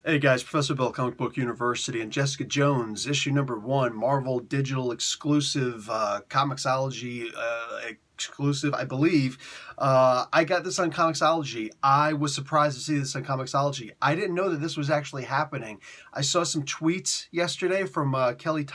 Hey guys, Professor Bill, Comic Book University, and Jessica Jones, issue number 1, Marvel Digital exclusive, Comixology exclusive, I believe. I got this on Comixology. I was surprised to see this on Comixology. I didn't know that this was actually happening. I saw some tweets yesterday from Kelly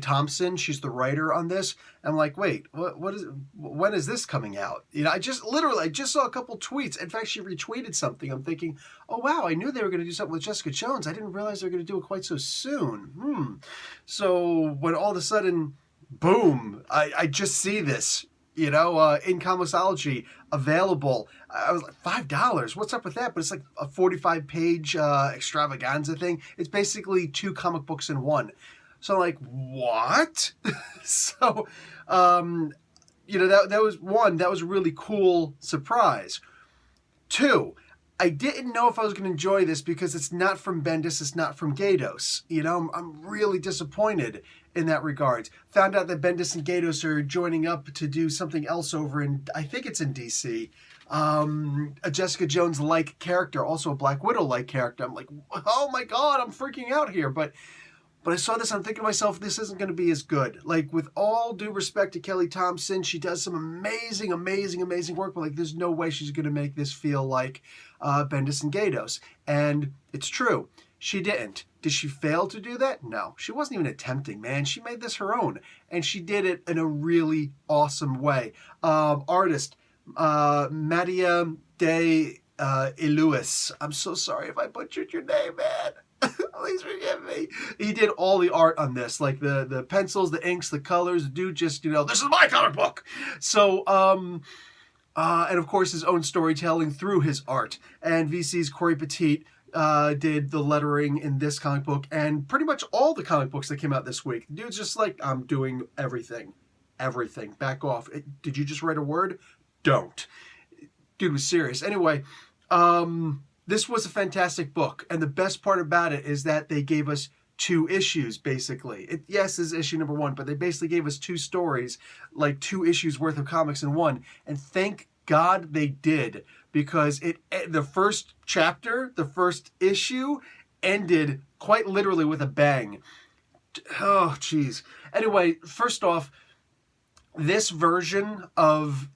Thompson. She's the writer on this. I'm like, wait, when is this coming out? I just saw a couple tweets. In fact, she retweeted something. I'm thinking, oh wow, I knew they were going to do something with Jessica Jones. I didn't realize they were going to do it quite so soon. So when all of a sudden, boom, I just see this, in Comixology, available. I was like, $5? What's up with that? But it's like a 45-page extravaganza thing. It's basically 2 comic books in one. So I'm like, what? So, that was one. That was a really cool surprise. 2, I didn't know if I was going to enjoy this because it's not from Bendis, it's not from Gaydos. I'm really disappointed in that regard. Found out that Bendis and Gaydos are joining up to do something else over in, I think it's in DC. A Jessica Jones-like character, also a Black Widow-like character. I'm like, oh my God, I'm freaking out here. But I saw this, I'm thinking to myself, this isn't going to be as good. Like, with all due respect to Kelly Thompson, she does some amazing, amazing, amazing work, but there's no way she's going to make this feel like Bendis and Gaydos. And it's true. She didn't. Did she fail to do that? No. She wasn't even attempting, man. She made this her own. And she did it in a really awesome way. Artist, Madia de Iluis. I'm so sorry if I butchered your name, man. Please forgive me. He did all the art on this, like the pencils, the inks, the colors. The dude just, this is my comic book. So, and of course his own storytelling through his art. And VC's Corey Petit did the lettering in this comic book and pretty much all the comic books that came out this week. The dude's just like, I'm doing everything. Everything. Back off. Did you just write a word? Don't. Dude was serious. Anyway, this was a fantastic book, and the best part about it is that they gave us 2 issues, basically. Yes, this is issue number 1, but they basically gave us 2 stories, like 2 issues worth of comics in one, and thank God they did, because the first chapter, the first issue, ended quite literally with a bang. Oh, jeez. Anyway, first off, this version of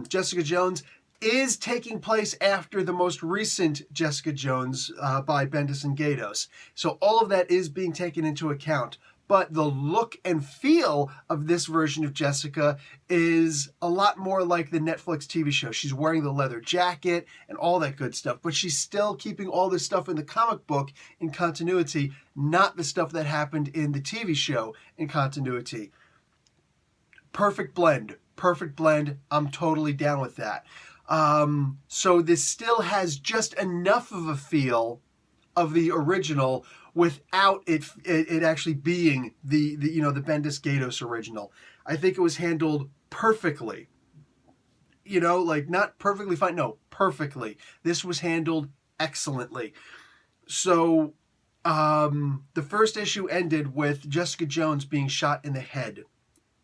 Jessica Jones is taking place after the most recent Jessica Jones by Bendis and Gaydos. So all of that is being taken into account. But the look and feel of this version of Jessica is a lot more like the Netflix TV show. She's wearing the leather jacket and all that good stuff, but she's still keeping all this stuff in the comic book in continuity, not the stuff that happened in the TV show in continuity. Perfect blend. Perfect blend. I'm totally down with that. So this still has just enough of a feel of the original without it actually being the Bendis Gaydos original. I think it was handled perfectly. Not perfectly fine. No, perfectly. This was handled excellently. So the first issue ended with Jessica Jones being shot in the head.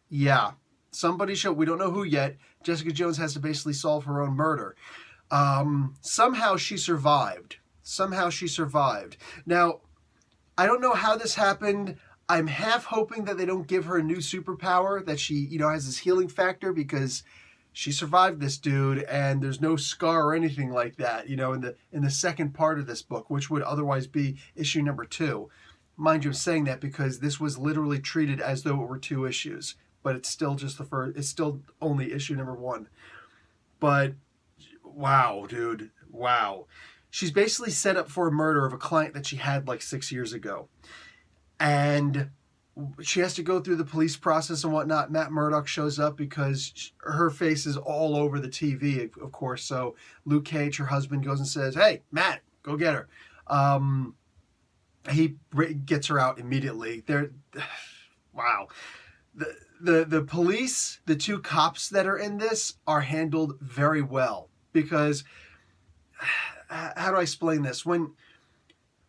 Yeah. Somebody showed, we don't know who yet. Jessica Jones has to basically solve her own murder. Somehow she survived. Now, I don't know how this happened. I'm half hoping that they don't give her a new superpower, that she, has this healing factor, because she survived this dude and there's no scar or anything like that, in the second part of this book, which would otherwise be issue number 2. Mind you, I'm saying that because this was literally treated as though it were 2 issues. But it's still just the first, it's still only issue number 1. But, wow, dude, wow. She's basically set up for a murder of a client that she had like 6 years ago. And she has to go through the police process and whatnot. Matt Murdock shows up because her face is all over the TV, of course. So Luke Cage, her husband, goes and says, hey, Matt, go get her. He gets her out immediately. Wow. The police, the 2 cops that are in this, are handled very well, because how do I explain this? When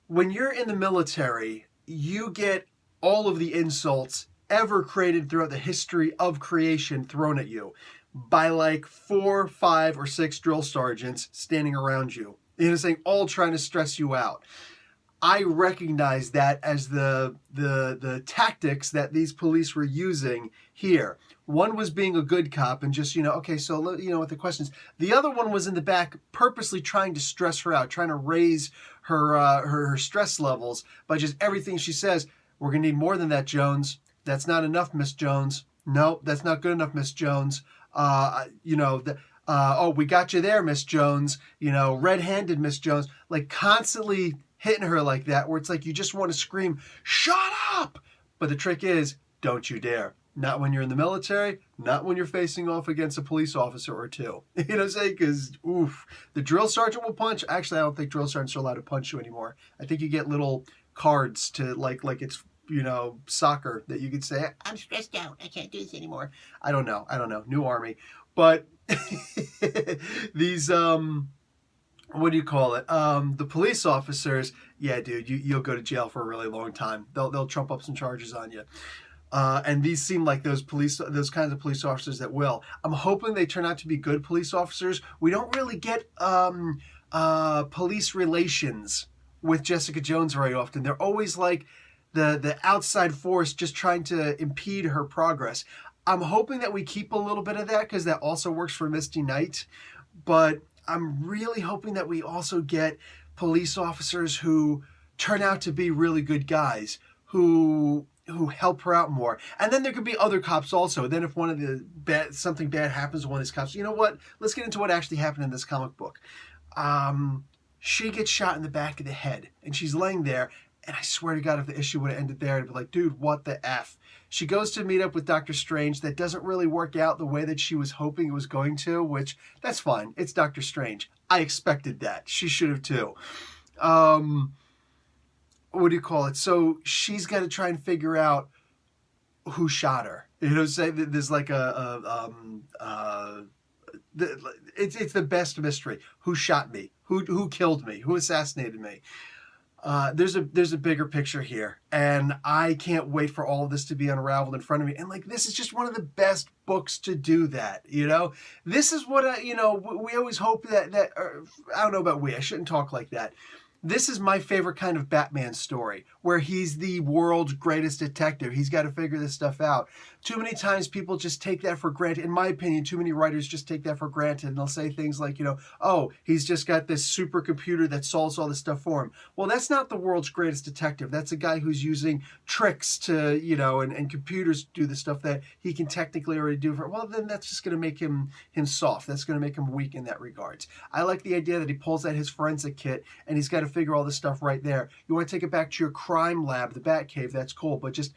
you're in the military, you get all of the insults ever created throughout the history of creation thrown at you. by like 4, 5, or 6 drill sergeants standing around you. You know, saying all trying to stress you out. I recognize that as the tactics that these police were using here. One was being a good cop and just, okay, so, with the questions. The other one was in the back purposely trying to stress her out, trying to raise her stress levels by just everything she says. We're going to need more than that, Jones. That's not enough, Miss Jones. No, that's not good enough, Miss Jones. Oh, we got you there, Miss Jones. Red-handed Miss Jones. Like constantly hitting her like that, where it's like you just want to scream, shut up! But the trick is, don't you dare. Not when you're in the military, not when you're facing off against a police officer or two. You know what I'm saying? Because, the drill sergeant will punch. Actually, I don't think drill sergeants are allowed to punch you anymore. I think you get little cards to, like it's, soccer, that you could say, I'm stressed out, I can't do this anymore. I don't know. New army. But these, what do you call it? The police officers, yeah, dude, you'll go to jail for a really long time. They'll trump up some charges on you. And these seem like those kinds of police officers that will. I'm hoping they turn out to be good police officers. We don't really get police relations with Jessica Jones very often. They're always like the outside force just trying to impede her progress. I'm hoping that we keep a little bit of that because that also works for Misty Knight. But I'm really hoping that we also get police officers who turn out to be really good guys, who help her out more. And then there could be other cops also. Then if something bad happens to one of these cops, you know what? Let's get into what actually happened in this comic book. She gets shot in the back of the head, and she's laying there, and I swear to God, if the issue would have ended there, I'd be like, dude, what the F? She goes to meet up with Doctor Strange. That doesn't really work out the way that she was hoping it was going to, which, that's fine. It's Doctor Strange. I expected that. She should have too. What do you call it? So she's got to try and figure out who shot her. Say that there's like it's the best mystery. Who shot me? Who killed me? Who assassinated me? There's a bigger picture here, and I can't wait for all of this to be unraveled in front of me. And like, this is just one of the best books to do that. This is what we always hope that I don't know about we. I shouldn't talk like that. This is my favorite kind of Batman story, where he's the world's greatest detective. He's got to figure this stuff out. Too many times people just take that for granted. In my opinion, too many writers just take that for granted, and they'll say things like, oh, he's just got this supercomputer that solves all this stuff for him. Well, that's not the world's greatest detective. That's a guy who's using tricks to, and computers do the stuff that he can technically already do. Well, then that's just going to make him soft. That's going to make him weak in that regards. I like the idea that he pulls out his forensic kit, and he's got to figure all this stuff right there. You want to take it back to your crime lab, the Batcave, that's cool, but just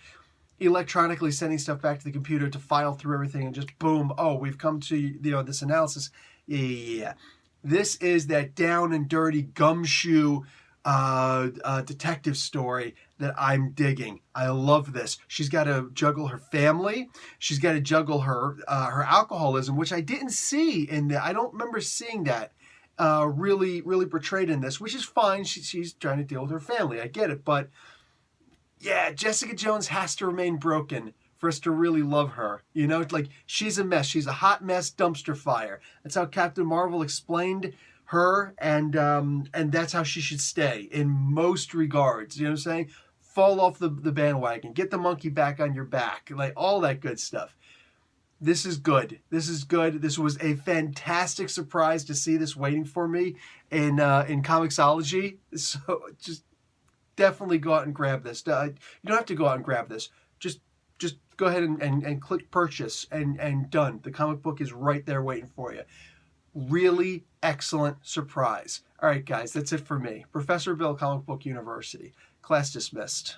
electronically sending stuff back to the computer to file through everything and just boom, oh, we've come to this analysis. Yeah. This is that down and dirty gumshoe detective story that I'm digging. I love this. She's got to juggle her family. She's got to juggle her alcoholism, which I didn't see I don't remember seeing that really portrayed in this, which is fine. She's trying to deal with her family. I get it. But yeah, Jessica Jones has to remain broken for us to really love her. Like, she's a mess. She's a hot mess dumpster fire. That's how Captain Marvel explained her, and that's how she should stay in most regards. You know what I'm saying? Fall off the bandwagon. Get the monkey back on your back. Like, all that good stuff. This is good. This is good. This was a fantastic surprise to see this waiting for me in Comixology. So just definitely go out and grab this. You don't have to go out and grab this. Just go ahead and click purchase and done. The comic book is right there waiting for you. Really excellent surprise. All right, guys, that's it for me. Professor Bill, Comic Book University. Class dismissed.